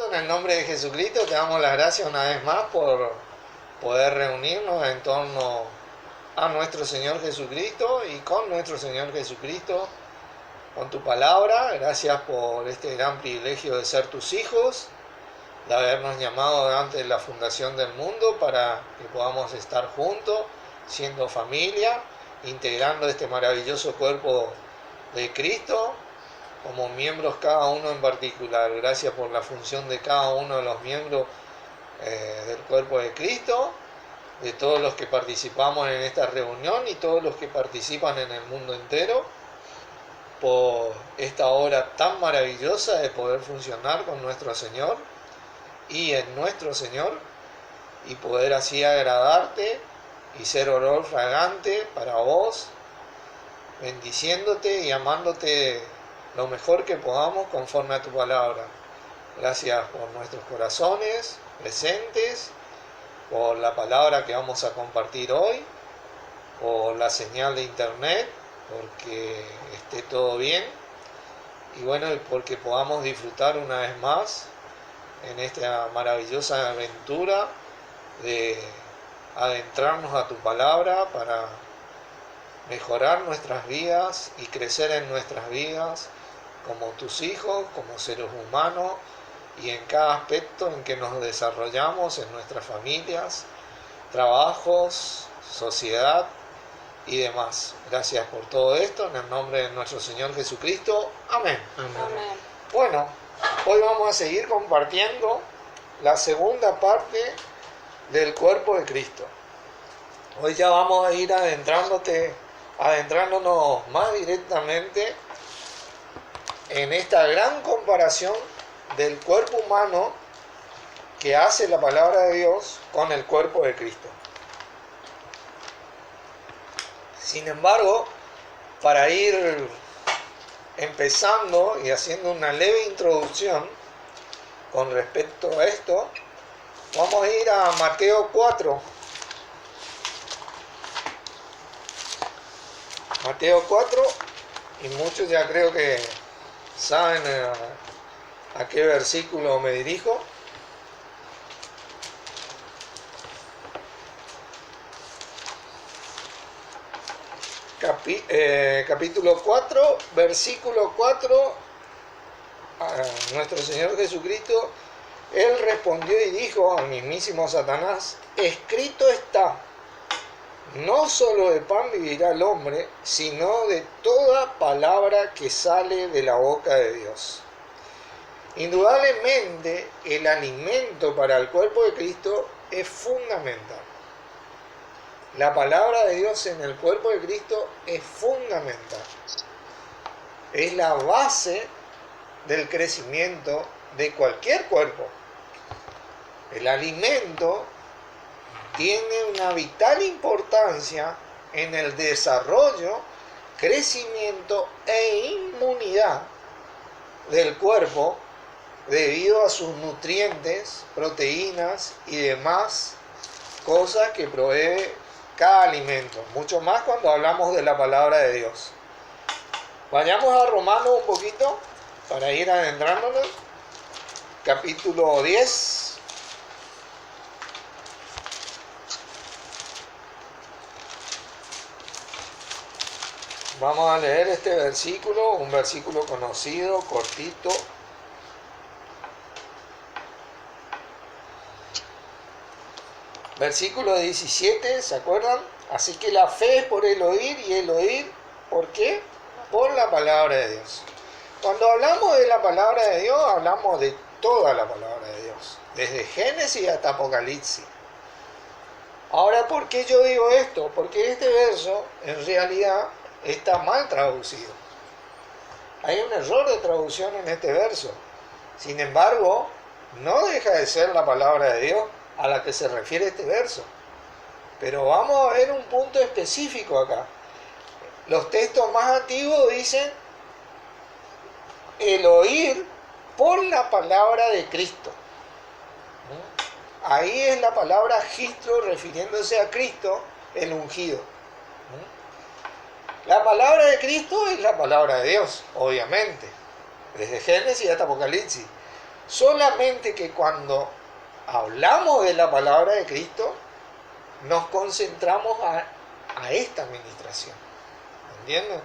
En el nombre de Jesucristo te damos las gracias una vez más por poder reunirnos en torno a nuestro Señor Jesucristo y con nuestro Señor Jesucristo, con tu palabra. Gracias por este gran privilegio de ser tus hijos, de habernos llamado antes de la fundación del mundo para que podamos estar juntos, siendo familia, integrando este maravilloso cuerpo de Cristo, como miembros cada uno en particular. Gracias por la función de cada uno de los miembros del cuerpo de Cristo, de todos los que participamos en esta reunión y todos los que participan en el mundo entero, por esta obra tan maravillosa de poder funcionar con nuestro Señor y en nuestro Señor, y poder así agradarte y ser olor fragante para vos, bendiciéndote y amándote lo mejor que podamos conforme a tu palabra. Gracias por nuestros corazones presentes, por la palabra que vamos a compartir hoy, por la señal de internet, porque esté todo bien, y bueno, porque podamos disfrutar una vez más en esta maravillosa aventura de adentrarnos a tu palabra para mejorar nuestras vidas y crecer en nuestras vidas como tus hijos, como seres humanos, y en cada aspecto en que nos desarrollamos en nuestras familias, trabajos, sociedad y demás. Gracias por todo esto, en el nombre de nuestro Señor Jesucristo. Amén. Amén. Bueno, hoy vamos a seguir compartiendo la segunda parte del cuerpo de Cristo. Hoy ya vamos a ir adentrándonos más directamente en esta gran comparación del cuerpo humano que hace la palabra de Dios con el cuerpo de Cristo. Sin embargo, para ir empezando y haciendo una leve introducción con respecto a esto, vamos a ir a Mateo 4. Mateo 4, y muchos ya creo que saben a qué versículo me dirijo. Capítulo 4, versículo 4, a nuestro Señor Jesucristo, Él respondió y dijo al mismísimo Satanás: escrito está, no solo de pan vivirá el hombre, sino de toda palabra que sale de la boca de Dios. Indudablemente, el alimento para el cuerpo de Cristo es fundamental. La palabra de Dios en el cuerpo de Cristo es fundamental. Es la base del crecimiento de cualquier cuerpo. El alimento tiene una vital importancia en el desarrollo, crecimiento e inmunidad del cuerpo debido a sus nutrientes, proteínas y demás cosas que provee cada alimento, mucho más cuando hablamos de la palabra de Dios. Vayamos a Romanos un poquito para ir adentrándonos. Capítulo 10. Vamos a leer este versículo, un versículo conocido, cortito. Versículo 17, ¿se acuerdan? Así que la fe es por el oír, y el oír, ¿por qué? Por la palabra de Dios. Cuando hablamos de la palabra de Dios, hablamos de toda la palabra de Dios, desde Génesis hasta Apocalipsis. Ahora, ¿por qué yo digo esto? Porque este verso, en realidad, está mal traducido. Hay un error de traducción en este verso. Sin embargo, no deja de ser la palabra de Dios a la que se refiere este verso. Pero vamos a ver un punto específico acá. Los textos más antiguos dicen el oír por la palabra de Cristo. Ahí es la palabra Gistro refiriéndose a Cristo, el ungido. La palabra de Cristo es la palabra de Dios, obviamente, desde Génesis hasta Apocalipsis. Solamente que cuando hablamos de la palabra de Cristo, nos concentramos a esta administración. ¿Entienden?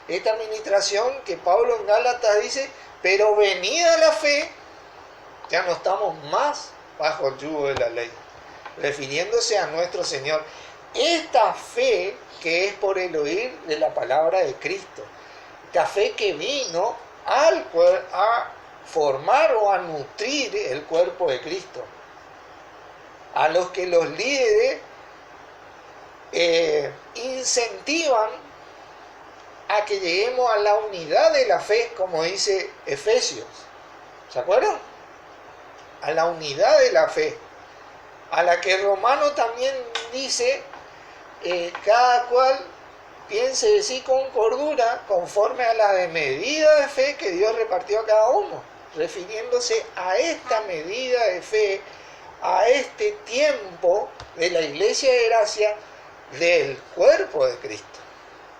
Esta administración que Pablo en Gálatas dice, pero venida la fe, ya no estamos más bajo el yugo de la ley, refiriéndose a nuestro Señor. Esta fe que es por el oír de la palabra de Cristo, esta fe que vino a formar o a nutrir el cuerpo de Cristo, a los que los líderes incentivan a que lleguemos a la unidad de la fe, como dice Efesios. ¿Se acuerdan? A la unidad de la fe, a la que Romano también dice, cada cual piense de sí con cordura, conforme a la medida de fe que Dios repartió a cada uno, refiriéndose a esta medida de fe, a este tiempo de la iglesia de gracia, del cuerpo de Cristo.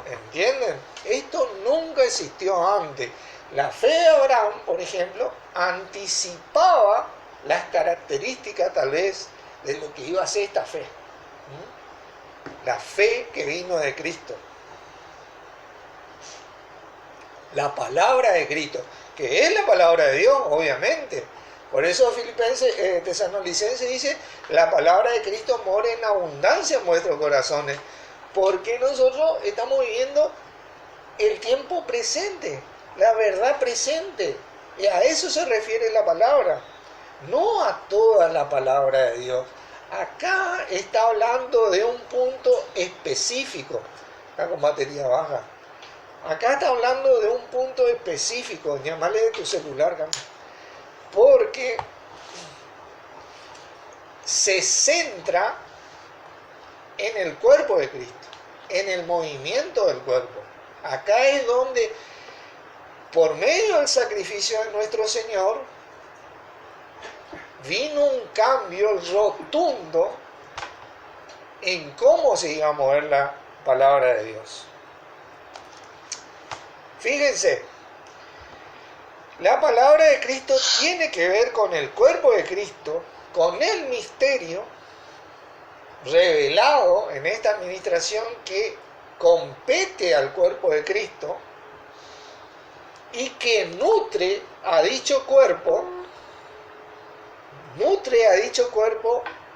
¿Entienden? Esto nunca existió antes. La fe de Abraham, por ejemplo, anticipaba las características tal vez de lo que iba a ser esta fe. La fe que vino de Cristo. La palabra de Cristo, que es la palabra de Dios, obviamente. Por eso Filipenses, Tesalonicenses dice, la palabra de Cristo mora en abundancia en vuestros corazones. Porque nosotros estamos viviendo el tiempo presente, la verdad presente. Y a eso se refiere la palabra, no a toda la palabra de Dios. Acá está hablando de un punto específico, acá con batería baja. Acá está hablando de un punto específico, llámale de tu celular, porque se centra en el cuerpo de Cristo, en el movimiento del cuerpo. Acá es donde, por medio del sacrificio de nuestro Señor, vino un cambio rotundo en cómo se iba a mover la palabra de Dios. Fíjense, la palabra de Cristo tiene que ver con el cuerpo de Cristo, con el misterio revelado en esta administración que compete al cuerpo de Cristo y que nutre a dicho cuerpo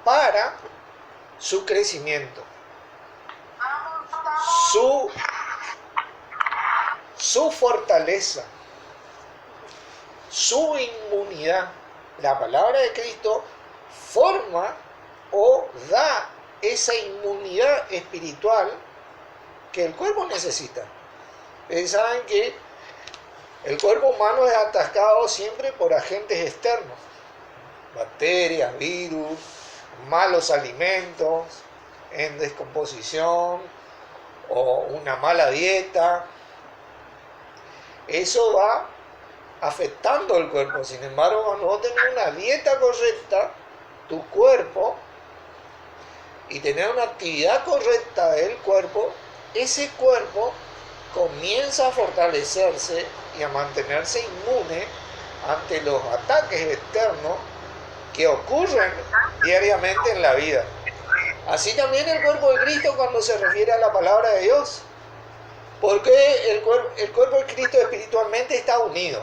para su crecimiento, su fortaleza, su inmunidad. La palabra de Cristo forma o da esa inmunidad espiritual que el cuerpo necesita. Ustedes saben que el cuerpo humano es atascado siempre por agentes externos, bacterias, virus, malos alimentos en descomposición o una mala dieta. Eso va afectando el cuerpo. Sin embargo, cuando vos tenés una dieta correcta, tu cuerpo, y tener una actividad correcta del cuerpo, ese cuerpo comienza a fortalecerse y a mantenerse inmune ante los ataques externos que ocurren diariamente en la vida. Así también el cuerpo de Cristo cuando se refiere a la palabra de Dios. Porque el cuerpo de Cristo espiritualmente está unido.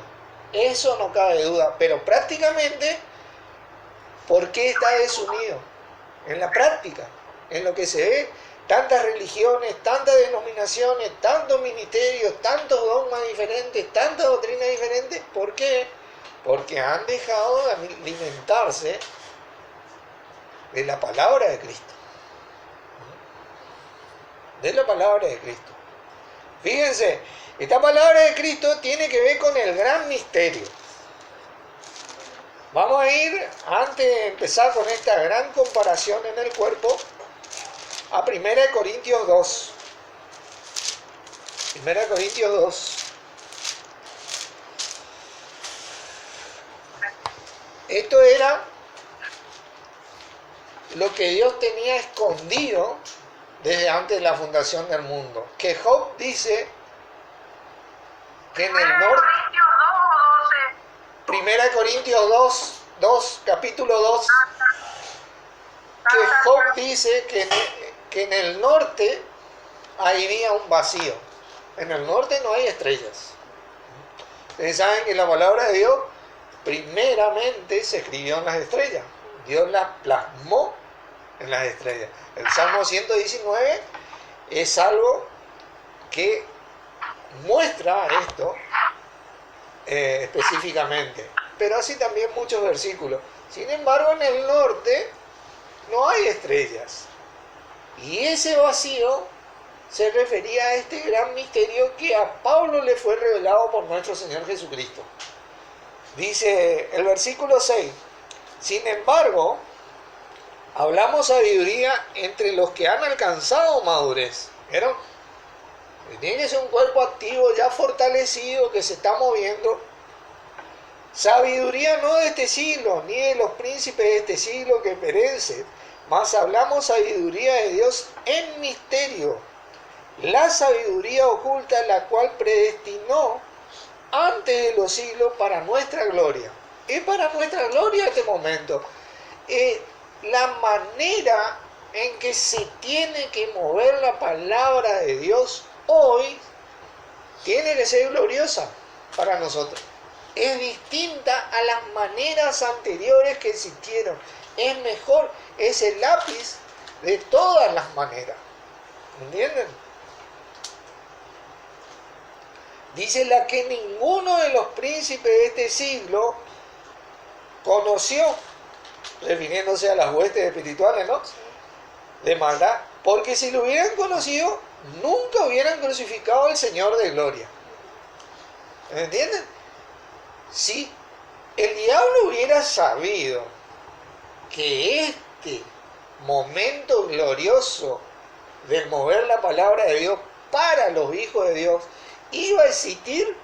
Eso no cabe duda. Pero prácticamente, ¿por qué está desunido? En la práctica, en lo que se ve, tantas religiones, tantas denominaciones, tantos ministerios, tantos dogmas diferentes, tantas doctrinas diferentes. ¿Por qué? Porque han dejado de alimentarse de la palabra de Cristo. De la palabra de Cristo. Fíjense, esta palabra de Cristo tiene que ver con el gran misterio. Vamos a ir, antes de empezar con esta gran comparación en el cuerpo, a 1 Corintios 2. 1 Corintios 2. Esto era lo que Dios tenía escondido desde antes de la fundación del mundo. Que Job dice que en el norte... Primera Corintios 2, capítulo 2, que Job dice que en el norte había un vacío. En el norte no hay estrellas. Ustedes saben que la palabra de Dios primeramente se escribió en las estrellas. Dios la plasmó en las estrellas. El Salmo 119 es algo que muestra esto específicamente, pero así también muchos versículos. Sin embargo, en el norte no hay estrellas, y ese vacío se refería a este gran misterio que a Pablo le fue revelado por nuestro Señor Jesucristo. Dice el versículo 6: sin embargo, hablamos sabiduría entre los que han alcanzado madurez. ¿Vieron? Tiene que ser un cuerpo activo, ya fortalecido, que se está moviendo. Sabiduría no de este siglo, ni de los príncipes de este siglo que perecen, mas hablamos sabiduría de Dios en misterio, la sabiduría oculta, la cual predestinó antes de los siglos para nuestra gloria. Es para nuestra gloria este momento. La manera en que se tiene que mover la palabra de Dios hoy tiene que ser gloriosa para nosotros. Es distinta a las maneras anteriores que existieron. Es mejor, es el lápiz de todas las maneras. ¿Entienden? Dice la que ninguno de los príncipes de este siglo conoció, refiriéndose a las huestes espirituales, ¿no? De maldad, porque si lo hubieran conocido, nunca hubieran crucificado al Señor de gloria. ¿Me entienden? Si el diablo hubiera sabido que este momento glorioso de mover la palabra de Dios para los hijos de Dios iba a existir,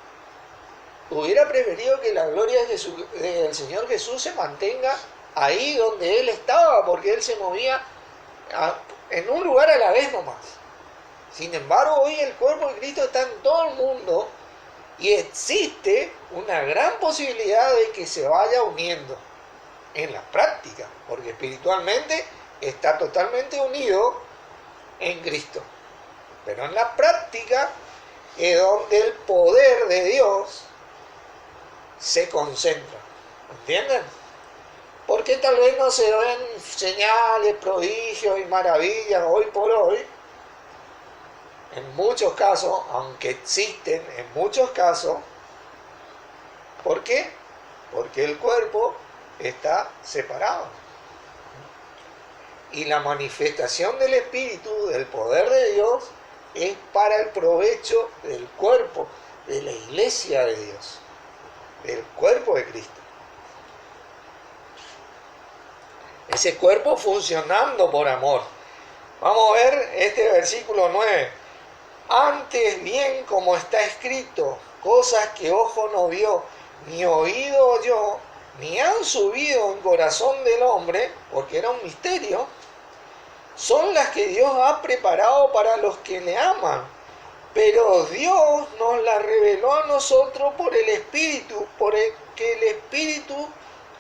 hubiera preferido que la gloria del Señor Jesús se mantenga ahí donde Él estaba, porque Él se movía en un lugar a la vez nomás. Sin embargo, hoy el cuerpo de Cristo está en todo el mundo y existe una gran posibilidad de que se vaya uniendo en la práctica, porque espiritualmente está totalmente unido en Cristo. Pero en la práctica es donde el poder de Dios se concentra. ¿Entienden? Porque tal vez no se ven señales, prodigios y maravillas hoy por hoy. En muchos casos, aunque existen en muchos casos. ¿Por qué? Porque el cuerpo está separado. Y la manifestación del Espíritu, del poder de Dios, es para el provecho del cuerpo, de la iglesia de Dios, del cuerpo de Cristo. Ese cuerpo funcionando por amor. Vamos a ver este versículo 9. Antes bien, como está escrito, cosas que ojo no vio, ni oído oyó, ni han subido en corazón del hombre, porque era un misterio, son las que Dios ha preparado para los que le aman. Pero Dios nos las reveló a nosotros por el Espíritu, porque el Espíritu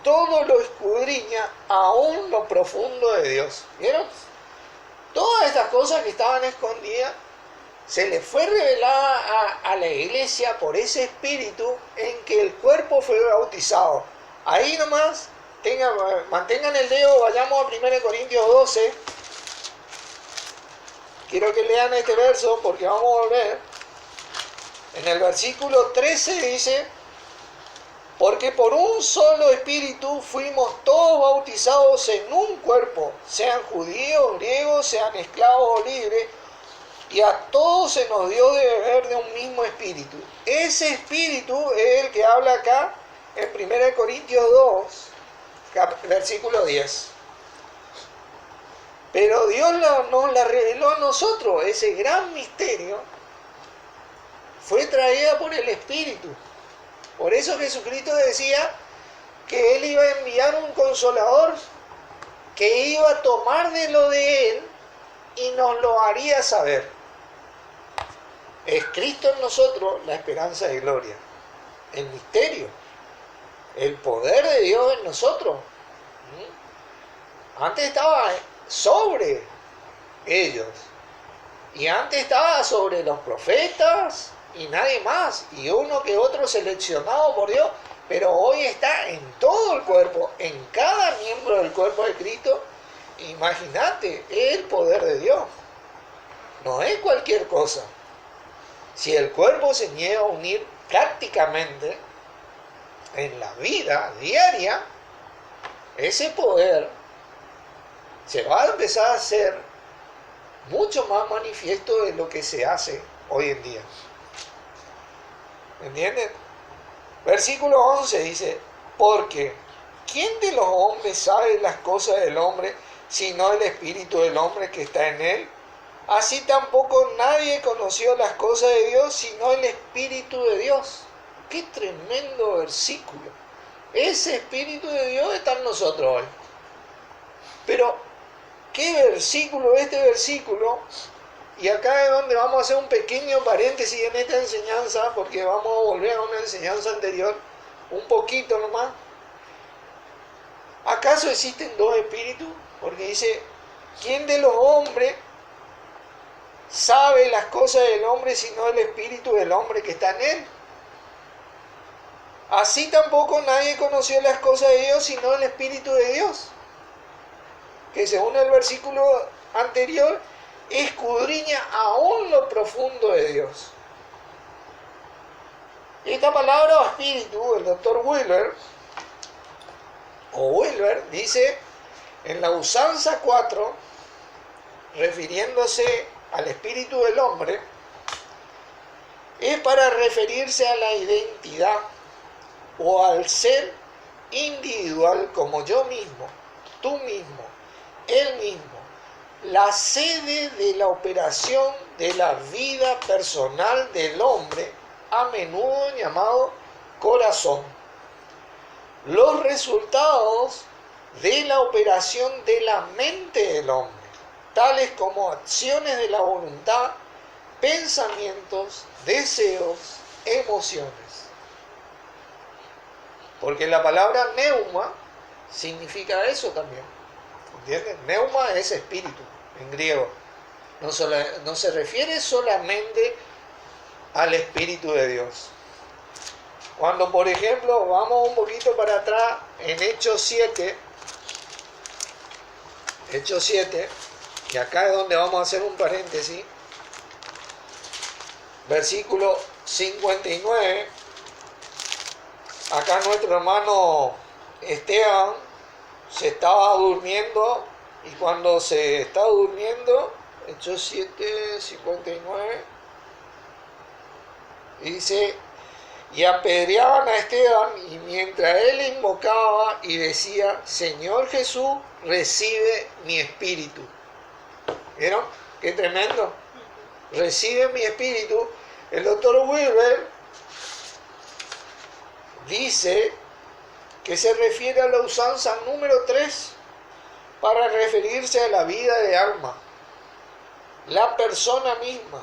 todo lo escudriña, aún lo profundo de Dios. ¿Vieron? Todas estas cosas que estaban escondidas se le fue revelada a la iglesia por ese Espíritu en que el cuerpo fue bautizado. Ahí nomás, mantengan el dedo, vayamos a 1 Corintios 12. Quiero que lean este verso porque vamos a volver. En el versículo 13 dice: porque por un solo Espíritu fuimos todos bautizados en un cuerpo, sean judíos, griegos, sean esclavos o libres, y a todos se nos dio de beber de un mismo Espíritu. Ese Espíritu es el que habla acá en 1 Corintios 2, versículo 10. Pero Dios nos la reveló a nosotros. Ese gran misterio fue traída por el Espíritu. Por eso Jesucristo decía que Él iba a enviar un consolador que iba a tomar de lo de Él y nos lo haría saber. Es Cristo en nosotros la esperanza de gloria, el misterio. el poder de Dios en nosotros. Antes estaba sobre ellos. Y antes estaba sobre los profetas y nadie más. Y uno que otro seleccionado por Dios. Pero hoy está en todo el cuerpo, en cada miembro del cuerpo de Cristo. Imagínate, es el poder de Dios. No es cualquier cosa. Si el cuerpo se niega a unir prácticamente en la vida diaria, ese poder se va a empezar a hacer mucho más manifiesto de lo que se hace hoy en día. ¿Entienden? Versículo 11 dice, porque ¿quién de los hombres sabe las cosas del hombre sino el espíritu del hombre que está en él? Así tampoco nadie conoció las cosas de Dios sino el espíritu de Dios. ¡Qué tremendo versículo! Ese espíritu de Dios está en nosotros hoy. Pero, ¿qué versículo? Este versículo, y acá es donde vamos a hacer un pequeño paréntesis en esta enseñanza, porque vamos a volver a una enseñanza anterior, un poquito nomás. ¿Acaso existen dos espíritus? Porque dice, ¿quién de los hombres sabe las cosas del hombre sino el espíritu del hombre que está en él? Así tampoco nadie conoció las cosas de Dios sino el espíritu de Dios, que según el versículo anterior, escudriña aún lo profundo de Dios. Esta palabra espíritu, el doctor Wilber, dice en la usanza 4, refiriéndose al espíritu del hombre, es para referirse a la identidad o al ser individual como yo mismo, tú mismo, él mismo, la sede de la operación de la vida personal del hombre, a menudo llamado corazón. Los resultados de la operación de la mente del hombre, tales como acciones de la voluntad, pensamientos, deseos, emociones. Porque la palabra neuma significa eso también. ¿Entienden? Neuma es espíritu en griego. No se refiere solamente al espíritu de Dios. Cuando, por ejemplo, vamos un poquito para atrás en Hechos 7, y acá es donde vamos a hacer un paréntesis, versículo 59, acá nuestro hermano Esteban se estaba durmiendo, y cuando se está durmiendo, Hechos 7, 59, dice, y apedreaban a Esteban, y mientras él invocaba y decía, Señor Jesús, recibe mi espíritu. ¿Vieron? Qué tremendo. Recibe mi espíritu. El doctor Wilber dice que se refiere a la usanza número 3 para referirse a la vida de alma, la persona misma.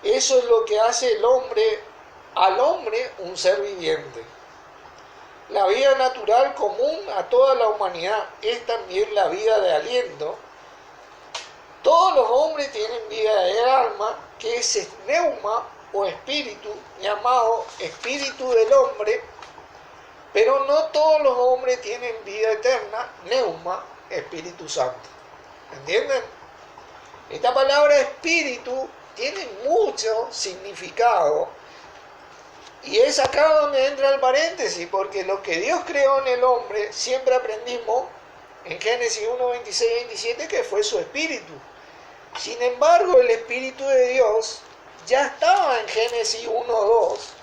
Eso es lo que hace al hombre un ser viviente. La vida natural común a toda la humanidad es también la vida de aliento. Todos los hombres tienen vida de alma, que es neuma o espíritu, llamado espíritu del hombre, pero no todos los hombres tienen vida eterna, neuma, Espíritu Santo. ¿Entienden? Esta palabra espíritu tiene mucho significado, y es acá donde entra el paréntesis, porque lo que Dios creó en el hombre, siempre aprendimos en Génesis 1, 26, 27, que fue su espíritu. Sin embargo, el espíritu de Dios ya estaba en Génesis 1, 2,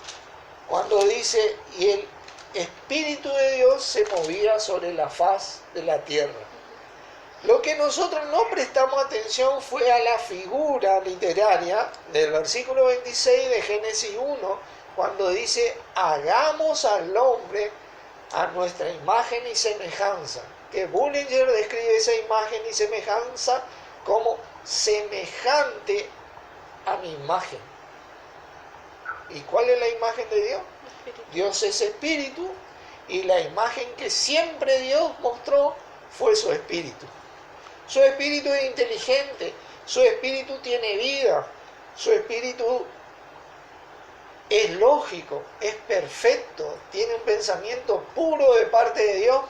cuando dice, y el espíritu de Dios se movía sobre la faz de la tierra. Lo que nosotros no prestamos atención fue a la figura literaria del versículo 26 de Génesis 1, cuando dice, hagamos al hombre a nuestra imagen y semejanza. Que Bullinger describe esa imagen y semejanza como semejante a mi imagen. ¿Y cuál es la imagen de Dios? Dios es espíritu, y la imagen que siempre Dios mostró fue su espíritu. Su espíritu es inteligente, su espíritu tiene vida, su espíritu es lógico, es perfecto, tiene un pensamiento puro de parte de Dios,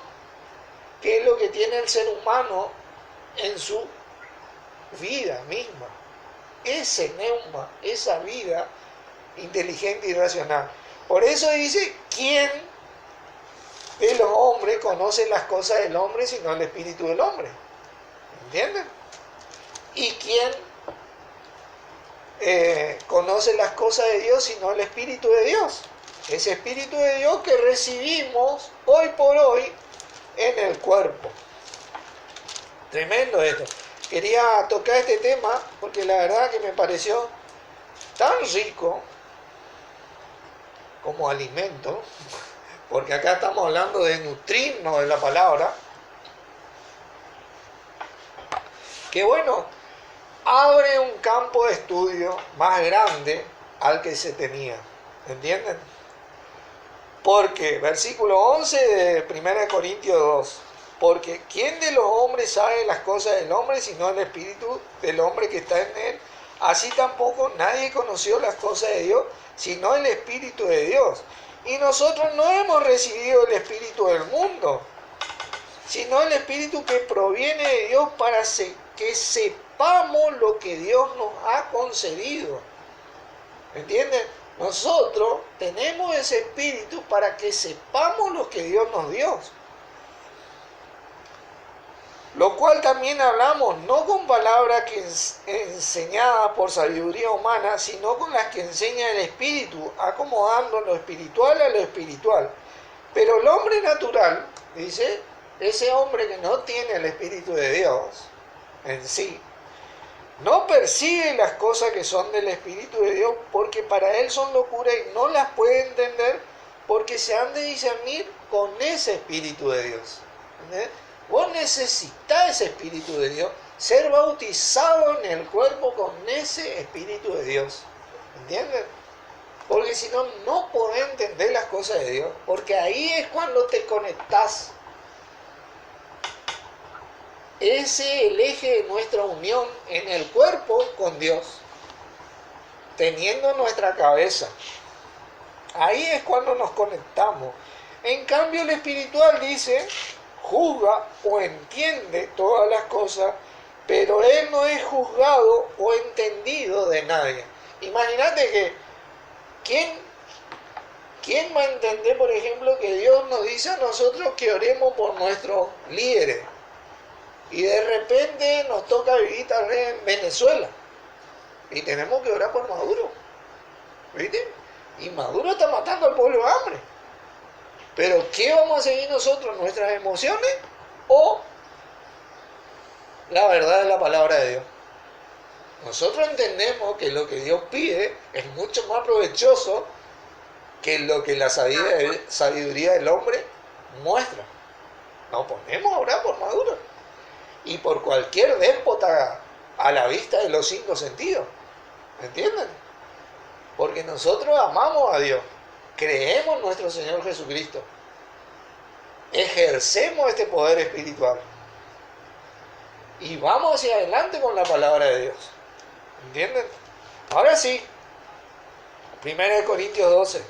que es lo que tiene el ser humano en su vida misma. Ese neuma, esa vida inteligente y racional. Por eso dice, ¿quién de los hombres conoce las cosas del hombre sino el espíritu del hombre? ¿Entienden? ¿Y quién conoce las cosas de Dios sino el espíritu de Dios? Ese espíritu de Dios que recibimos hoy por hoy en el cuerpo. Tremendo esto. Quería tocar este tema porque la verdad que me pareció tan rico como alimento, porque acá estamos hablando de nutrirnos de la palabra, que bueno, abre un campo de estudio más grande al que se tenía. ¿Entienden? Porque, versículo 11 de 1 Corintios 2, porque ¿quién de los hombres sabe las cosas del hombre sino el espíritu del hombre que está en él? Así tampoco nadie conoció las cosas de Dios sino el espíritu de Dios. Y nosotros no hemos recibido el espíritu del mundo, sino el espíritu que proviene de Dios para que sepamos lo que Dios nos ha concedido. ¿Entienden? Nosotros tenemos ese espíritu para que sepamos lo que Dios nos dio. Lo cual también hablamos, no con palabras enseñadas por sabiduría humana, sino con las que enseña el Espíritu, acomodando lo espiritual a lo espiritual. Pero el hombre natural, dice, ese hombre que no tiene el Espíritu de Dios en sí, no percibe las cosas que son del Espíritu de Dios, porque para él son locura y no las puede entender, porque se han de discernir con ese Espíritu de Dios. ¿Entendés? Vos necesitas ese Espíritu de Dios, ser bautizado en el cuerpo con ese Espíritu de Dios. ¿Entienden? Porque si no, no podés entender las cosas de Dios, porque ahí es cuando te conectás. Ese es el eje de nuestra unión en el cuerpo con Dios, teniendo nuestra cabeza. Ahí es cuando nos conectamos. En cambio, el espiritual dice, juzga o entiende todas las cosas, pero él no es juzgado o entendido de nadie. Imagínate que, ¿quién va a entender, por ejemplo, que Dios nos dice a nosotros que oremos por nuestros líderes? Y de repente nos toca vivir tal vez en Venezuela. Y tenemos que orar por Maduro. ¿Viste? Y Maduro está matando al pueblo de hambre. Pero ¿qué vamos a seguir nosotros? ¿Nuestras emociones? ¿O la verdad de la palabra de Dios? Nosotros entendemos que lo que Dios pide es mucho más provechoso que lo que la sabiduría del hombre muestra. Nos ponemos a orar por Maduro y por cualquier déspota a la vista de los 5 sentidos. ¿Entienden? Porque nosotros amamos a Dios, creemos en nuestro Señor Jesucristo, ejercemos este poder espiritual y vamos hacia adelante con la palabra de Dios. ¿Entienden? Ahora sí, 1 Corintios 12,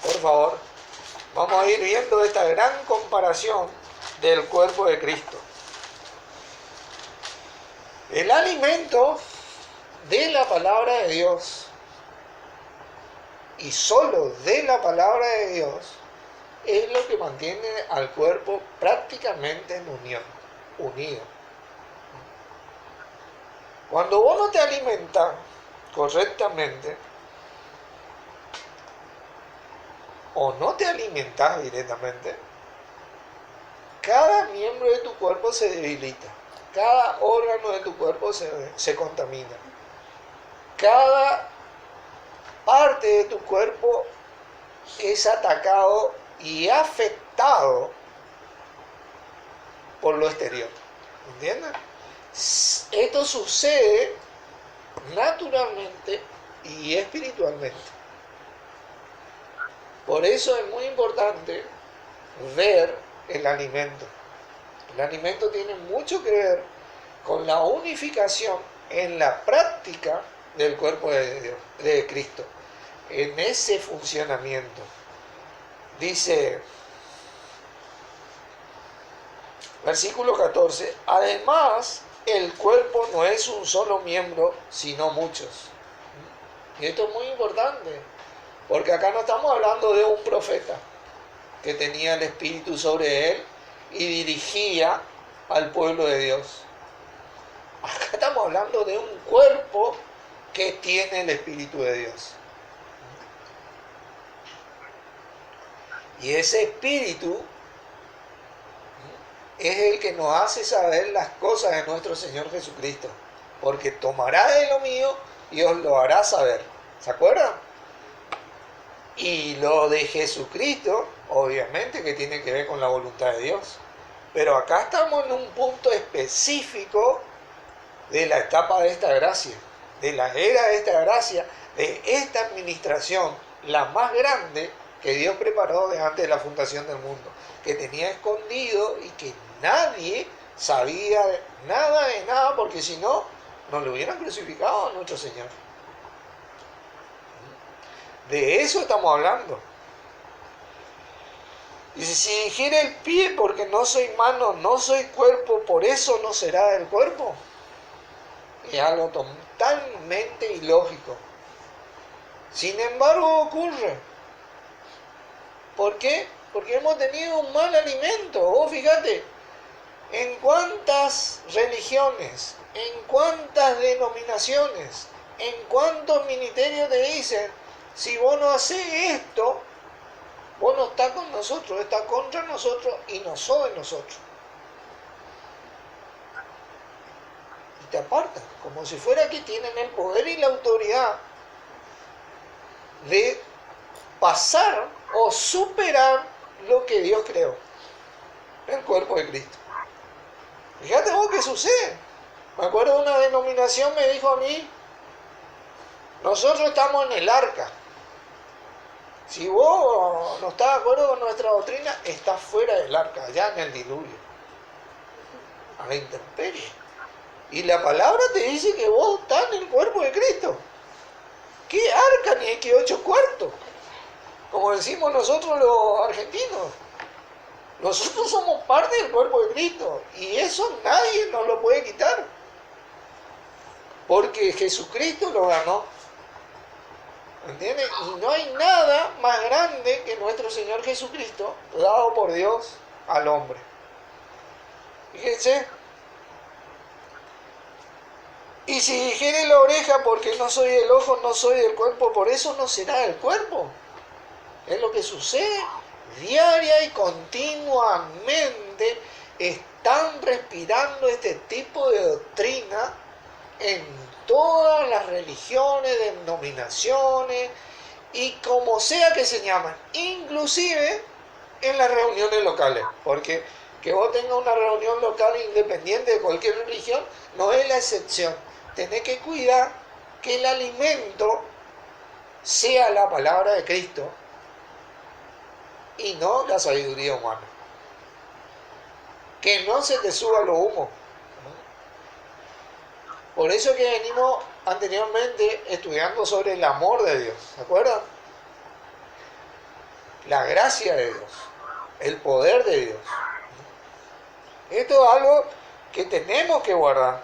por favor, vamos a ir viendo esta gran comparación del cuerpo de Cristo. El alimento de la palabra de Dios y solo de la palabra de Dios es lo que mantiene al cuerpo prácticamente en unión, unido. Cuando vos no te alimentas correctamente o no te alimentas directamente, cada miembro de tu cuerpo se debilita. Cada órgano de tu cuerpo se contamina. Cada parte de tu cuerpo es atacado y afectado por lo exterior. ¿Entienden? Esto sucede naturalmente y espiritualmente. Por eso es muy importante ver el alimento. El alimento tiene mucho que ver con la unificación en la práctica del cuerpo de Dios, de Cristo, en ese funcionamiento. Dice, versículo 14, además el cuerpo no es un solo miembro, sino muchos. Y esto es muy importante, porque acá no estamos hablando de un profeta que tenía el Espíritu sobre él y dirigía al pueblo de Dios. Acá estamos hablando de un cuerpo que tiene el Espíritu de Dios. Y ese Espíritu es el que nos hace saber las cosas de nuestro Señor Jesucristo. Porque tomará de lo mío y os lo hará saber. ¿Se acuerdan? Y lo de Jesucristo, obviamente que tiene que ver con la voluntad de Dios. Pero acá estamos en un punto específico de la etapa de esta gracia, de la era de esta gracia, de esta administración, la más grande que Dios preparó desde antes de la fundación del mundo, que tenía escondido y que nadie sabía nada de nada, porque si no, nos lo hubieran crucificado a nuestro Señor. De eso estamos hablando. Dice, si dijere el pie porque no soy mano, no soy cuerpo, por eso no será del cuerpo. Es algo totalmente ilógico. Sin embargo ocurre. ¿Por qué? Porque hemos tenido un mal alimento. Vos fíjate, en cuántas religiones, en cuántas denominaciones, en cuántos ministerios te dicen, si vos no haces esto, vos no estás con nosotros, estás contra nosotros y no sos de nosotros. Y te apartan, como si fuera que tienen el poder y la autoridad de pasar o superar lo que Dios creó, el cuerpo de Cristo. Fíjate vos qué sucede. Me acuerdo de una denominación, me dijo a mí, nosotros estamos en el arca. Si vos no estás de acuerdo con nuestra doctrina, estás fuera del arca, allá en el diluvio, a la intemperie. Y la palabra te dice que vos estás en el cuerpo de Cristo. ¿Qué arca ni qué 8 cuartos? Como decimos nosotros los argentinos. Nosotros somos parte del cuerpo de Cristo. Y eso nadie nos lo puede quitar. Porque Jesucristo lo ganó. ¿Entiendes? Y no hay nada más grande que nuestro Señor Jesucristo, dado por Dios al hombre. Fíjense. Y si dijere la oreja, porque no soy el ojo, no soy del cuerpo, por eso no será el cuerpo. Es lo que sucede diaria y continuamente. Están respirando este tipo de doctrina en todas las religiones, denominaciones y como sea que se llaman, inclusive en las reuniones locales, porque que vos tengas una reunión local independiente de cualquier religión no es la excepción. Tenés que cuidar que el alimento sea la palabra de Cristo y no la sabiduría humana. Que no se te suba lo humo. Por eso que venimos anteriormente estudiando sobre el amor de Dios, ¿se acuerdan? La gracia de Dios, el poder de Dios. Esto es algo que tenemos que guardar.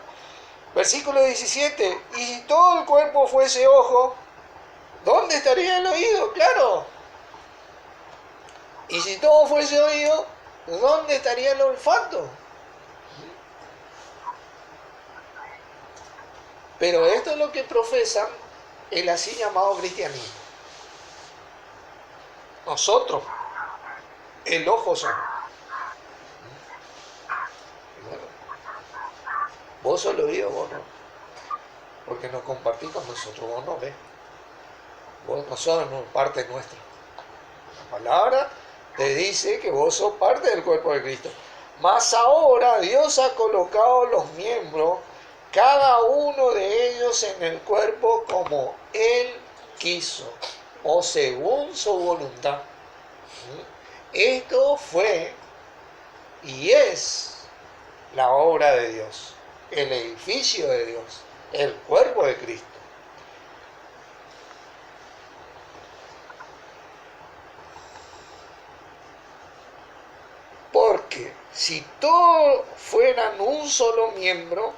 Versículo 17, y si todo el cuerpo fuese ojo, ¿dónde estaría el oído? Claro. Y si todo fuese oído, ¿dónde estaría el olfato? Pero esto es lo que profesan el así llamado cristianismo. Nosotros, el ojo somos. Bueno, vos sos el oído, vos no. Porque no compartís con nosotros, vos no ves. Vos no sos parte nuestra. La palabra te dice que vos sos parte del cuerpo de Cristo. Mas ahora Dios ha colocado los miembros, cada uno de ellos en el cuerpo como Él quiso, o según su voluntad. Esto fue y es la obra de Dios, el edificio de Dios, el cuerpo de Cristo. Porque si todos fueran un solo miembro,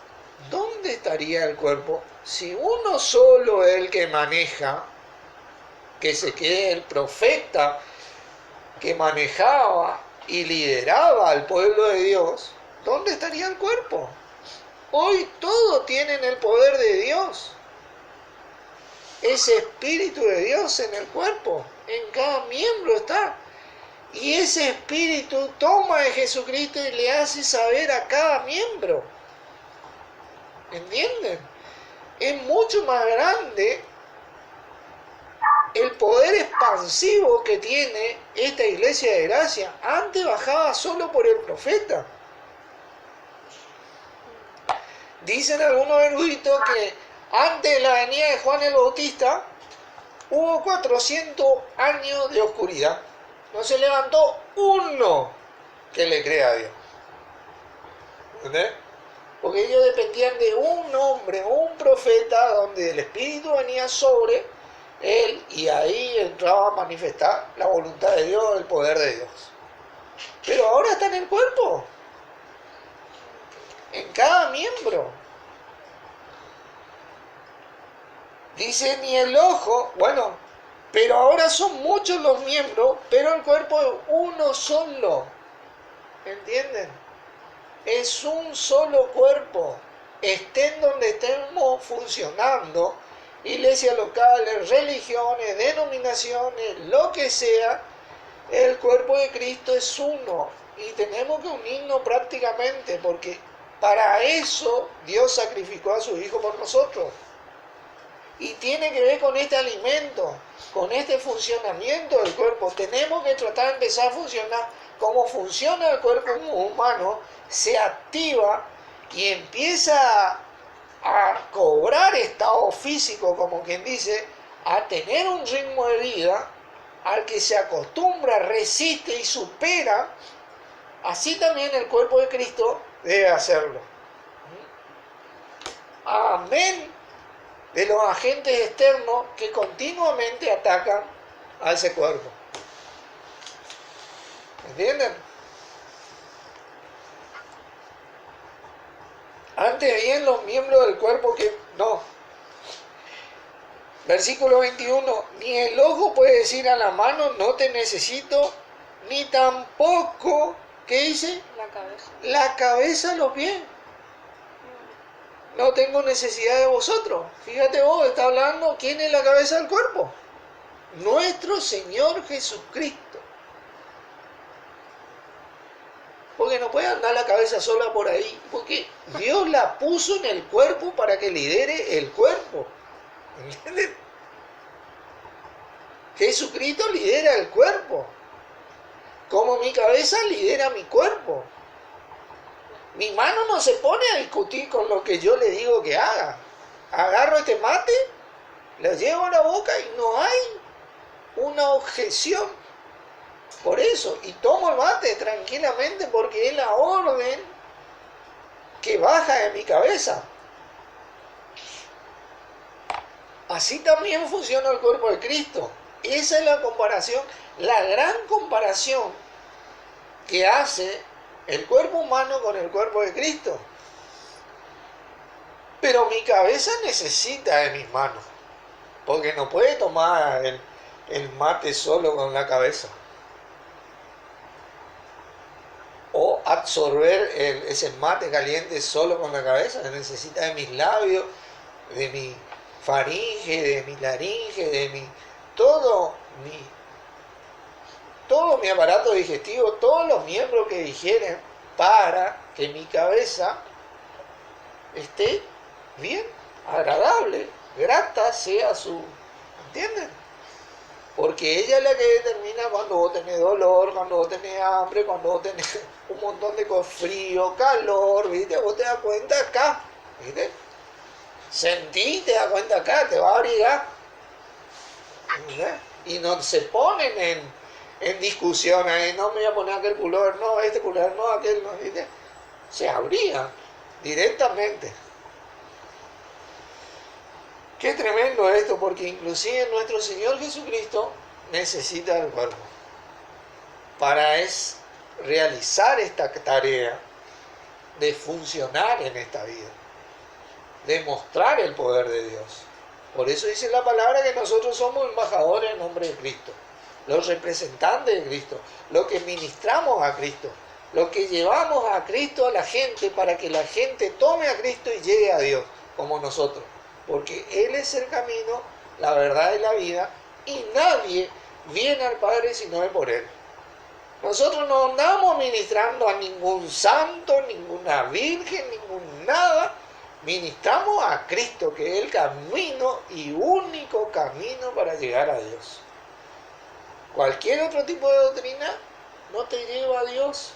¿dónde estaría el cuerpo? Si uno solo es el que maneja, que se quede el profeta que manejaba y lideraba al pueblo de Dios, ¿dónde estaría el cuerpo? Hoy todos tienen el poder de Dios, ese espíritu de Dios en el cuerpo, en cada miembro está. Y ese espíritu toma de Jesucristo y le hace saber a cada miembro. ¿Entienden? Es mucho más grande el poder expansivo que tiene esta iglesia de gracia. Antes bajaba solo por el profeta. Dicen algunos eruditos que antes de la venida de Juan el Bautista hubo 400 años de oscuridad. No se levantó uno que le crea a Dios. ¿Entendés? Porque ellos dependían de un hombre, un profeta, donde el Espíritu venía sobre él y ahí entraba a manifestar la voluntad de Dios, el poder de Dios. Pero ahora está en el cuerpo, en cada miembro. Dice ni el ojo, bueno, pero ahora son muchos los miembros, pero el cuerpo es uno solo. ¿Entienden? Es un solo cuerpo. Estén donde estemos funcionando, iglesias locales, religiones, denominaciones, lo que sea, el cuerpo de Cristo es uno. Y tenemos que unirnos prácticamente, porque para eso Dios sacrificó a su Hijo por nosotros. Y tiene que ver con este alimento, con este funcionamiento del cuerpo. Tenemos que tratar de empezar a funcionar como funciona el cuerpo humano, se activa y empieza a cobrar estado físico, como quien dice, a tener un ritmo de vida al que se acostumbra, resiste y supera. Así también el cuerpo de Cristo debe hacerlo. Amén de los agentes externos que continuamente atacan a ese cuerpo. ¿Entienden? Antes bien los miembros del cuerpo que no. Versículo 21, ni el ojo puede decir a la mano, no te necesito, ni tampoco, ¿qué dice? La cabeza a los pies. No tengo necesidad de vosotros. Fíjate vos, está hablando, ¿quién es la cabeza del cuerpo? Nuestro Señor Jesucristo. Porque no puede andar la cabeza sola por ahí, porque Dios la puso en el cuerpo para que lidere el cuerpo. ¿Entiendes? Jesucristo lidera el cuerpo. Como mi cabeza lidera mi cuerpo. Mi mano no se pone a discutir con lo que yo le digo que haga. Agarro este mate, lo llevo a la boca y no hay una objeción. Por eso, y tomo el mate tranquilamente porque es la orden que baja de mi cabeza. Así también funciona el cuerpo de Cristo. Esa es la comparación, la gran comparación que hace el cuerpo humano con el cuerpo de Cristo. Pero mi cabeza necesita de mis manos, porque no puede tomar el mate solo con la cabeza. O absorber ese mate caliente solo con la cabeza. Necesita de mis labios, de mi faringe, de mi laringe, de todo mi aparato digestivo, todos los miembros que digieren para que mi cabeza esté bien, agradable, grata sea su... ¿Entienden? Porque ella es la que determina cuando vos tenés dolor, cuando vos tenés hambre, cuando vos tenés un montón de cosas, frío, calor, ¿viste? Vos te das cuenta acá, ¿viste? Sentí, te das cuenta acá, te va a abrigar. ¿Viste? Y no se ponen en discusión, no me voy a poner aquel pullover, no, este pullover, no, aquel no, ¿viste? Se abrían directamente. Qué tremendo esto, porque inclusive nuestro Señor Jesucristo necesita del cuerpo para realizar esta tarea de funcionar en esta vida, de mostrar el poder de Dios. Por eso dice la palabra que nosotros somos embajadores en nombre de Cristo, los representantes de Cristo, los que ministramos a Cristo, los que llevamos a Cristo a la gente para que la gente tome a Cristo y llegue a Dios, como nosotros. Porque Él es el camino, la verdad y la vida, y nadie viene al Padre si no es por Él. Nosotros no andamos ministrando a ningún santo, ninguna virgen, ningún nada. Ministramos a Cristo, que es el camino y único camino para llegar a Dios. Cualquier otro tipo de doctrina no te lleva a Dios.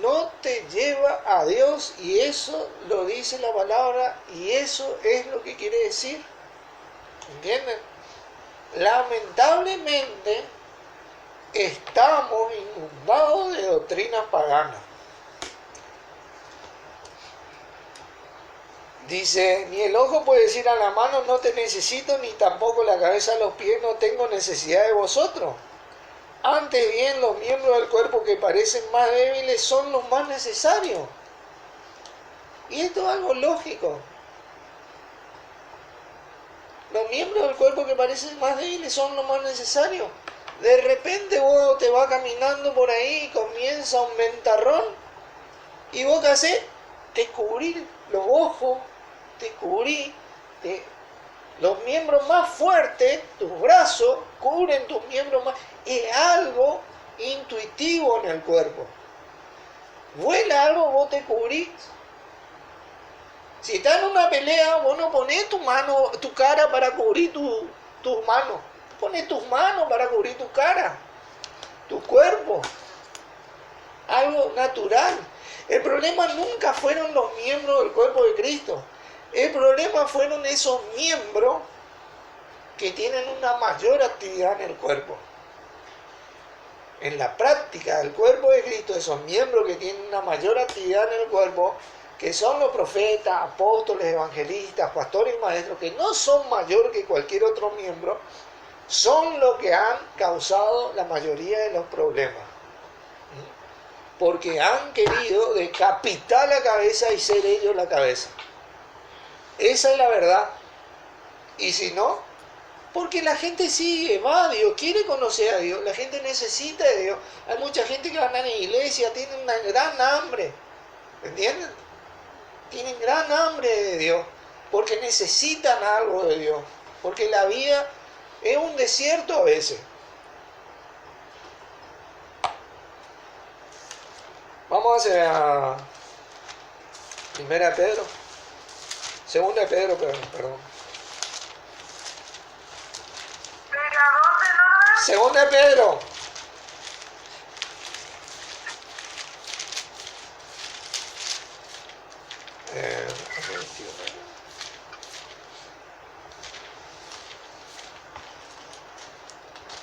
No te lleva a Dios, y eso lo dice la palabra, y eso es lo que quiere decir. ¿Entienden? Lamentablemente estamos inundados de doctrinas paganas. Dice, ni el ojo puede decir a la mano, no te necesito, ni tampoco la cabeza a los pies, no tengo necesidad de vosotros. Antes bien, los miembros del cuerpo que parecen más débiles son los más necesarios. Y esto es algo lógico. Los miembros del cuerpo que parecen más débiles son los más necesarios. De repente vos te vas caminando por ahí y comienza un ventarrón. ¿Y vos qué hacés? Te cubrís los ojos, te cubrís, los miembros más fuertes, tus brazos cubren tus miembros más. Es algo intuitivo en el cuerpo. Vuela algo, vos te cubrís. Si estás en una pelea, vos no ponés tu cara para cubrir tus manos. Pones tus manos para cubrir tu cara, tu cuerpo. Algo natural. El problema nunca fueron los miembros del cuerpo de Cristo. El problema fueron esos miembros que tienen una mayor actividad en el cuerpo. En la práctica del cuerpo de Cristo, esos miembros que tienen una mayor actividad en el cuerpo, que son los profetas, apóstoles, evangelistas, pastores y maestros, que no son mayor que cualquier otro miembro, son los que han causado la mayoría de los problemas. Porque han querido decapitar la cabeza y ser ellos la cabeza. Esa es la verdad. Y si no, porque la gente sigue, va a Dios, quiere conocer a Dios, la gente necesita de Dios. Hay mucha gente que va a la iglesia, tiene una gran hambre, ¿entienden? Tienen gran hambre de Dios, porque necesitan algo de Dios, porque la vida es un desierto a veces. Vamos a Primera de Pedro, Segunda de Pedro, perdón. Segunda de Pedro.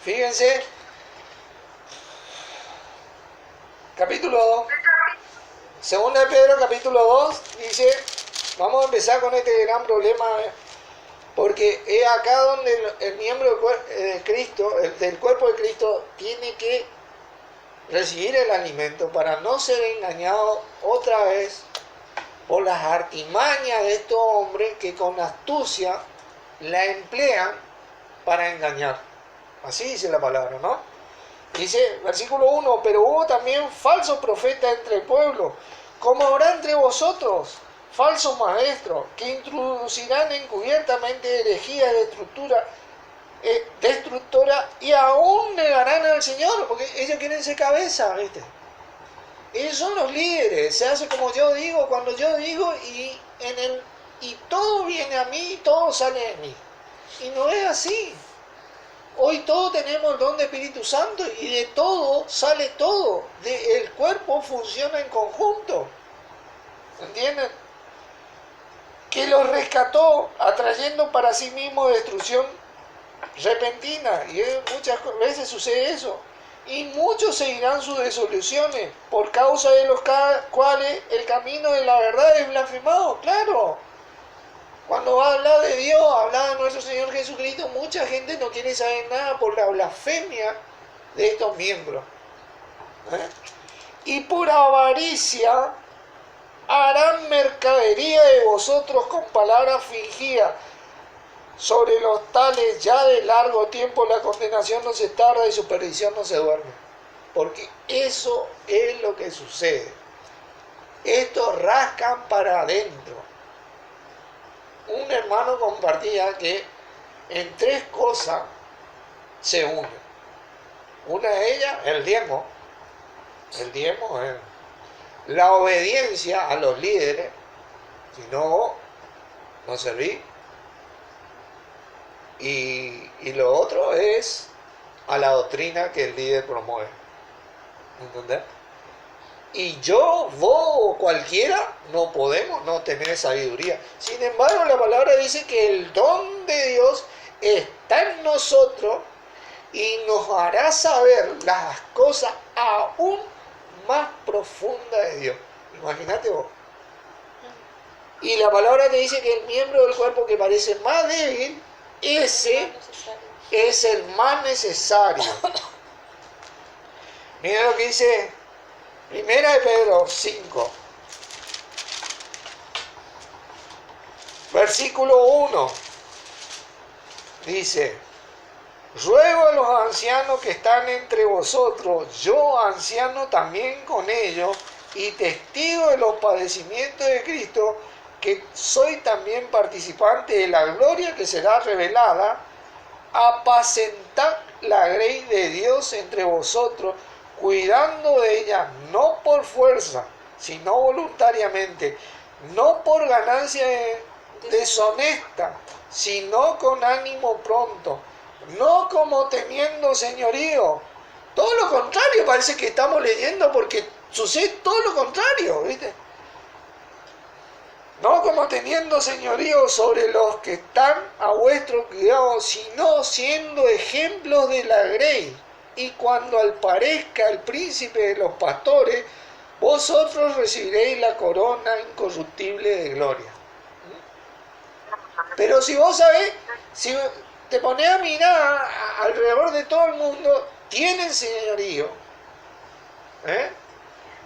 Fíjense, capítulo 2. Segunda de Pedro, capítulo 2, dice, vamos a empezar con este gran problema, porque es acá donde el miembro de Cristo, del cuerpo de Cristo, tiene que recibir el alimento para no ser engañado otra vez por las artimañas de estos hombres que con astucia la emplean para engañar. Así dice la palabra, ¿no? Dice, versículo 1, pero hubo también falsos profetas entre el pueblo, como habrá entre vosotros falsos maestros, que introducirán encubiertamente herejías destructoras y aún negarán al Señor, porque ellos quieren ser cabeza, ¿viste? Ellos son los líderes, se hace como yo digo, cuando yo digo, y todo viene a mí, y todo sale de mí. Y no es así. Hoy todos tenemos el don de Espíritu Santo y de todo sale todo. El cuerpo funciona en conjunto. ¿Entienden? Que los rescató atrayendo para sí mismo destrucción repentina, y muchas veces sucede eso. Y muchos seguirán sus desoluciones, por causa de los cuales el camino de la verdad es blasfemado. Claro, cuando va a hablar de Dios, hablar de nuestro Señor Jesucristo, mucha gente no quiere saber nada por la blasfemia de estos miembros. Y por avaricia harán mercadería de vosotros con palabras fingidas. Sobre los tales ya de largo tiempo la condenación no se tarda y su perdición no se duerme. Porque eso es lo que sucede. Estos rascan para adentro. Un hermano compartía que en 3 cosas se unen. Una de ellas, el diezmo. El diezmo es la obediencia a los líderes. Si no, no serví. Y lo otro es a la doctrina que el líder promueve. ¿Entendés? Y yo, vos o cualquiera no podemos no tener sabiduría. Sin embargo, la palabra dice que el don de Dios está en nosotros y nos hará saber las cosas aún más profundas de Dios. Imagínate vos. Y la palabra te dice que el miembro del cuerpo que parece más débil, ese es el más necesario. Mira lo que dice Primera de Pedro 5, versículo 1. Dice: ruego a los ancianos que están entre vosotros, yo anciano también con ellos, y testigo de los padecimientos de Cristo, que soy también participante de la gloria que será revelada, apacentad la grey de Dios entre vosotros, cuidando de ella, no por fuerza, sino voluntariamente, no por ganancia deshonesta, sino con ánimo pronto, no como teniendo señorío. Todo lo contrario, parece que estamos leyendo porque sucede todo lo contrario, ¿viste? No como teniendo señorío sobre los que están a vuestro cuidado, sino siendo ejemplos de la grey. Y cuando aparezca el príncipe de los pastores, vosotros recibiréis la corona incorruptible de gloria. Pero si vos sabés, si te pones a mirar alrededor de todo el mundo, tienen señorío,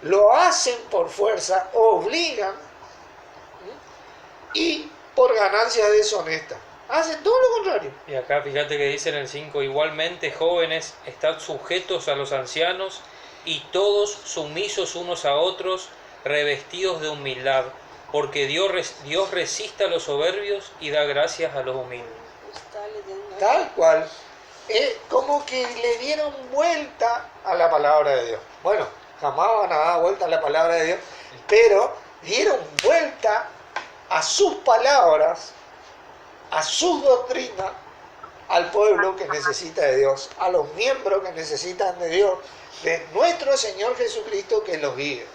lo hacen por fuerza, obligan, y por ganancias deshonestas. Hacen todo lo contrario. Y acá fíjate que dice en el 5, igualmente jóvenes, estad sujetos a los ancianos y todos sumisos unos a otros, revestidos de humildad, porque Dios resiste a los soberbios y da gracias a los humildes. Tal cual. Como que le dieron vuelta a la palabra de Dios. Bueno, jamás van a dar vuelta a la palabra de Dios, pero dieron vuelta a sus palabras, a sus doctrinas, al pueblo que necesita de Dios, a los miembros que necesitan de Dios, de nuestro Señor Jesucristo que los guíe.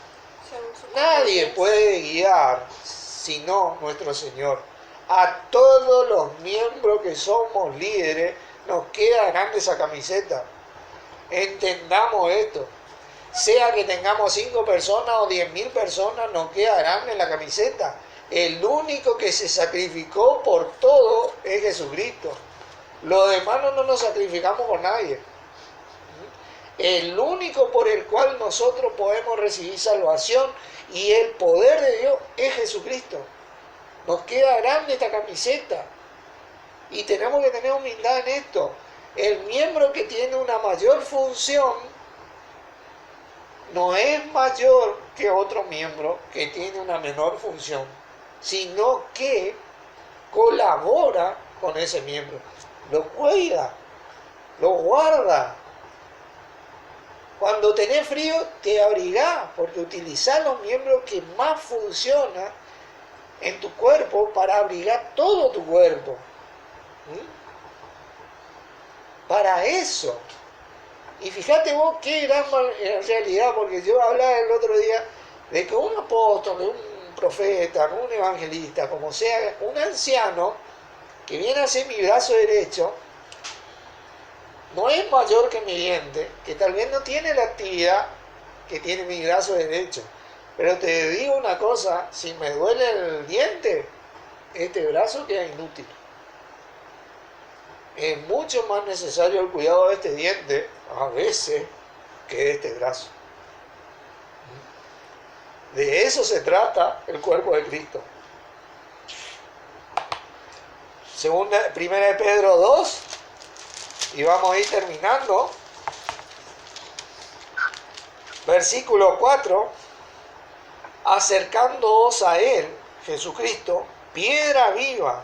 Nadie puede guiar sino nuestro Señor. A todos los miembros que somos líderes nos queda grande esa camiseta. Entendamos esto. Sea que tengamos 5 personas o 10.000 personas, nos queda grande la camiseta. El único que se sacrificó por todo es Jesucristo. Los demás no nos sacrificamos por nadie. El único por el cual nosotros podemos recibir salvación y el poder de Dios es Jesucristo. Nos queda grande esta camiseta y tenemos que tener humildad en esto. El miembro que tiene una mayor función no es mayor que otro miembro que tiene una menor función, sino que colabora con ese miembro, lo cuida, lo guarda. Cuando tenés frío, te abrigás, porque utilizás los miembros que más funcionan en tu cuerpo para abrigar todo tu cuerpo. Para eso. Y fíjate vos qué gran realidad, porque yo hablaba el otro día de que un apóstol, un profeta, un evangelista, como sea, un anciano, que viene a ser mi brazo derecho, no es mayor que mi diente, que tal vez no tiene la actividad que tiene mi brazo derecho. Pero te digo una cosa, si me duele el diente, este brazo queda inútil. Es mucho más necesario el cuidado de este diente, a veces, que de este brazo. De eso se trata el cuerpo de Cristo. Primera de Pedro 2, y vamos a ir terminando. Versículo 4, acercándoos a Él, Jesucristo, piedra viva,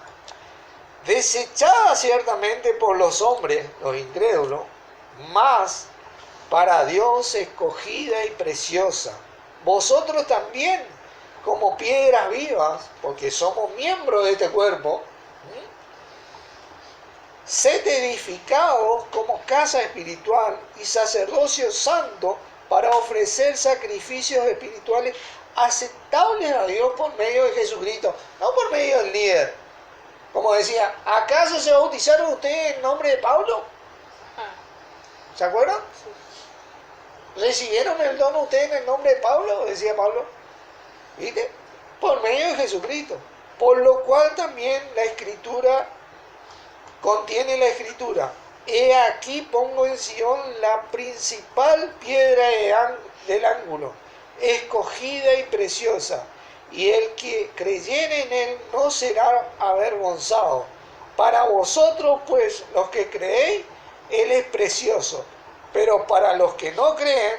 desechada ciertamente por los hombres, los incrédulos, mas para Dios escogida y preciosa. Vosotros también, como piedras vivas, porque somos miembros de este cuerpo, sed edificados como casa espiritual y sacerdocio santo para ofrecer sacrificios espirituales aceptables a Dios por medio de Jesucristo, no por medio del líder. Como decía, ¿acaso se bautizaron ustedes en nombre de Pablo? ¿Se acuerdan? ¿Recibieron el don ustedes en el nombre de Pablo? Decía Pablo. ¿Viste? Por medio de Jesucristo. Por lo cual también la Escritura contiene la Escritura. He aquí pongo en Sion la principal piedra del ángulo, escogida y preciosa, y el que creyere en él no será avergonzado. Para vosotros, pues, los que creéis, él es precioso, pero para los que no creen,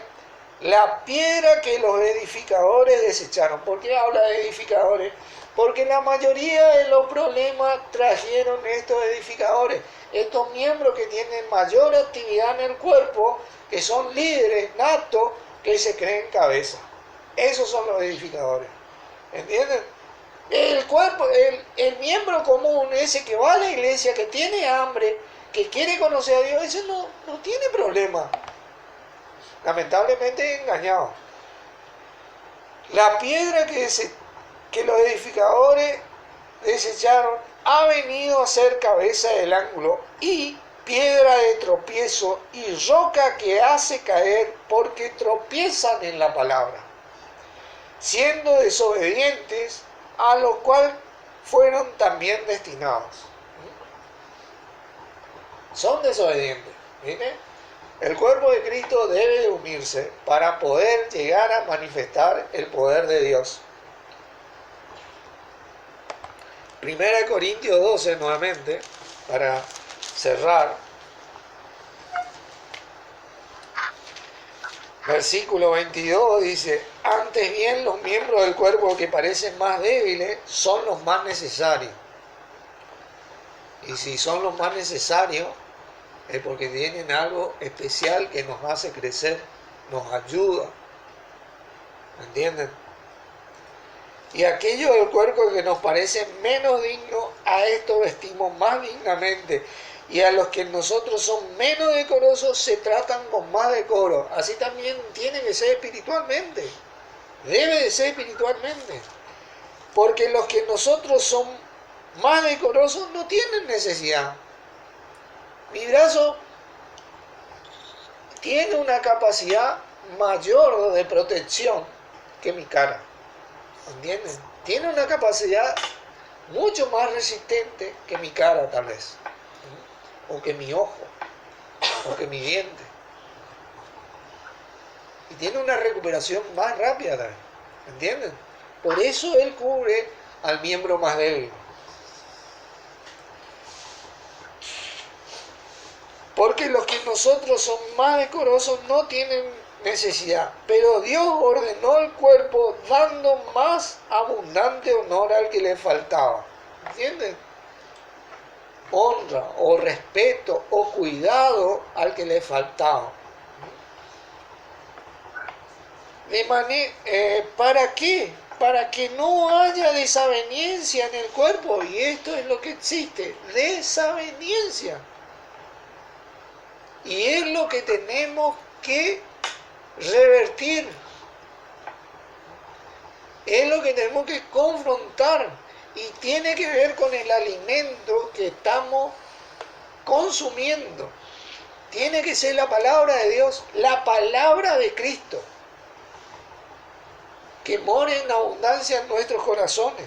la piedra que los edificadores desecharon. ¿Por qué habla de edificadores? Porque la mayoría de los problemas trajeron estos edificadores, estos miembros que tienen mayor actividad en el cuerpo, que son líderes natos, que se creen cabeza. Esos son los edificadores. ¿Entienden? El cuerpo, el miembro común, ese que va a la iglesia, que tiene hambre, que quiere conocer a Dios, ese no tiene problema. Lamentablemente engañado. La piedra que los edificadores desecharon ha venido a ser cabeza del ángulo y piedra de tropiezo y roca que hace caer porque tropiezan en la palabra, siendo desobedientes, a lo cual fueron también destinados. Son desobedientes. ¿Viste? El cuerpo de Cristo debe de unirse para poder llegar a manifestar el poder de Dios. 1 Corintios 12 nuevamente, para cerrar. Versículo 22 dice, antes bien los miembros del cuerpo que parecen más débiles son los más necesarios. Y si son los más necesarios, es porque tienen algo especial que nos hace crecer, nos ayuda. ¿Entienden? Y aquellos del cuerpo que nos parecen menos dignos, a esto vestimos más dignamente. Y a los que nosotros son menos decorosos, se tratan con más decoro. Así también tiene que ser espiritualmente. Debe de ser espiritualmente. Porque los que nosotros son más decorosos no tienen necesidad. Mi brazo tiene una capacidad mayor de protección que mi cara. ¿Entienden? Tiene una capacidad mucho más resistente que mi cara, tal vez. O que mi ojo. O que mi diente. Y tiene una recuperación más rápida también. ¿Entienden? Por eso él cubre al miembro más débil. Porque los que nosotros son más decorosos no tienen necesidad. Pero Dios ordenó el cuerpo dando más abundante honor al que le faltaba. ¿Entienden? Honra o respeto o cuidado al que le faltaba. ¿Para qué? Para que no haya desaveniencia en el cuerpo. Y esto es lo que existe, desaveniencia. Y es lo que tenemos que revertir. Es lo que tenemos que confrontar. Y tiene que ver con el alimento que estamos consumiendo. tiene que ser la palabra de Dios, la palabra de Cristo, que more en abundancia en nuestros corazones,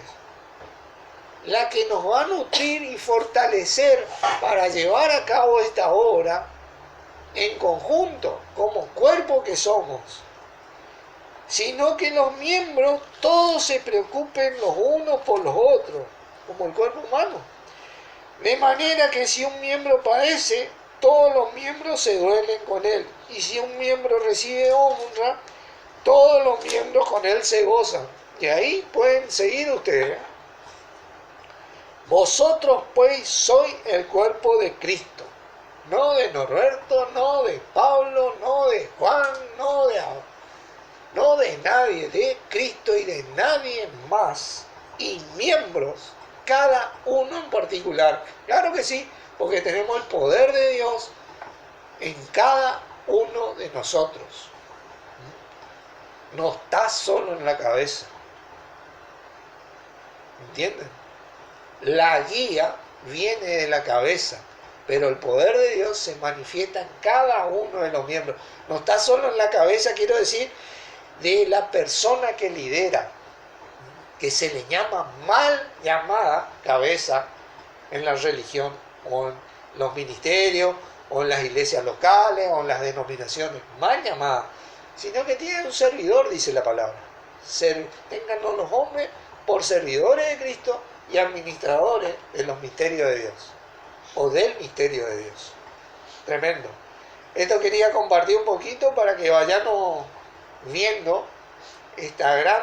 la que nos va a nutrir y fortalecer para llevar a cabo esta obra en conjunto, como cuerpo que somos, sino que los miembros todos se preocupen los unos por los otros, como el cuerpo humano. De manera que si un miembro padece, todos los miembros se duelen con él, y si un miembro recibe honra, todos los miembros con él se gozan. Y ahí pueden seguir ustedes. Vosotros pues sois el cuerpo de Cristo, no de Norberto, no de Pablo, no de Juan, no de nadie, de Cristo y de nadie más, y miembros, cada uno en particular. Claro que sí, porque tenemos el poder de Dios en cada uno de nosotros. No está solo en la cabeza. ¿Entienden? La guía viene de la cabeza, pero el poder de Dios se manifiesta en cada uno de los miembros. No está solo en la cabeza, quiero decir, de la persona que lidera, que se le llama mal llamada cabeza en la religión, o en los ministerios, o en las iglesias locales, o en las denominaciones, mal llamada, sino que tiene un servidor, dice la palabra. Téngannos los hombres por servidores de Cristo y administradores de los misterios de Dios, o del misterio de Dios. Tremendo. Esto quería compartir un poquito para que vayamos viendo esta gran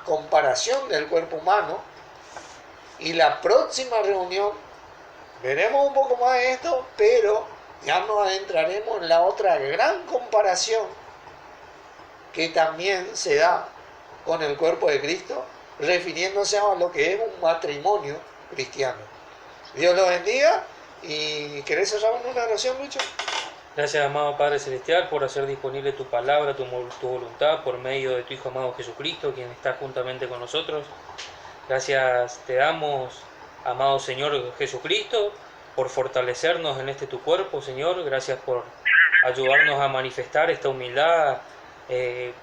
comparación del cuerpo humano, y la próxima reunión veremos un poco más de esto, pero ya nos adentraremos en la otra gran comparación que también se da con el cuerpo de Cristo, refiriéndose a lo que es un matrimonio cristiano. Dios los bendiga. ¿Y querés cerrar con una oración, Lucho? Gracias, amado Padre Celestial, por hacer disponible tu palabra, tu voluntad, por medio de tu Hijo amado Jesucristo, quien está juntamente con nosotros. Gracias te damos, amado Señor Jesucristo, por fortalecernos en este tu cuerpo, Señor. Gracias por ayudarnos a manifestar esta humildad,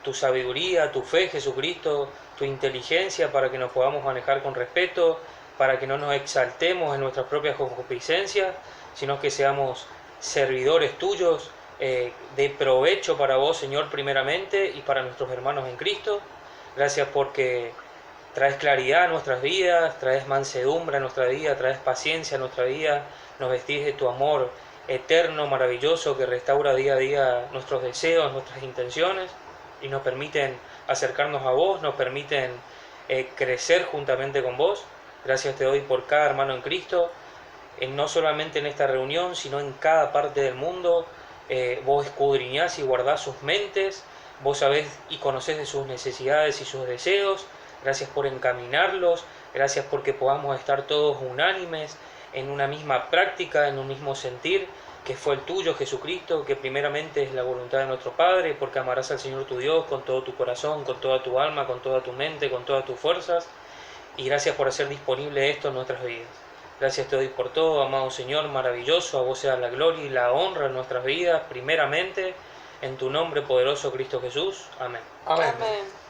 tu sabiduría, tu fe, Jesucristo, tu inteligencia, para que nos podamos manejar con respeto, para que no nos exaltemos en nuestras propias concupiscencias, sino que seamos servidores tuyos, de provecho para vos, Señor, primeramente, y para nuestros hermanos en Cristo. Gracias porque traes claridad a nuestras vidas, traes mansedumbre a nuestra vida, traes paciencia a nuestra vida, nos vestís de tu amor eterno, maravilloso, que restaura día a día nuestros deseos, nuestras intenciones, y nos permiten acercarnos a vos, nos permiten crecer juntamente con vos. Gracias te doy por cada hermano en Cristo, no solamente en esta reunión, sino en cada parte del mundo. Vos escudriñás y guardás sus mentes, vos sabés y conocés de sus necesidades y sus deseos. Gracias por encaminarlos, gracias porque podamos estar todos unánimes en una misma práctica, en un mismo sentir, que fue el tuyo, Jesucristo, que primeramente es la voluntad de nuestro Padre, porque amarás al Señor tu Dios con todo tu corazón, con toda tu alma, con toda tu mente, con todas tus fuerzas. Y gracias por hacer disponible esto en nuestras vidas. Gracias te doy por todo, amado Señor, maravilloso. A vos sea la gloria y la honra en nuestras vidas, primeramente, en tu nombre poderoso, Cristo Jesús. Amén. Amén. Amén.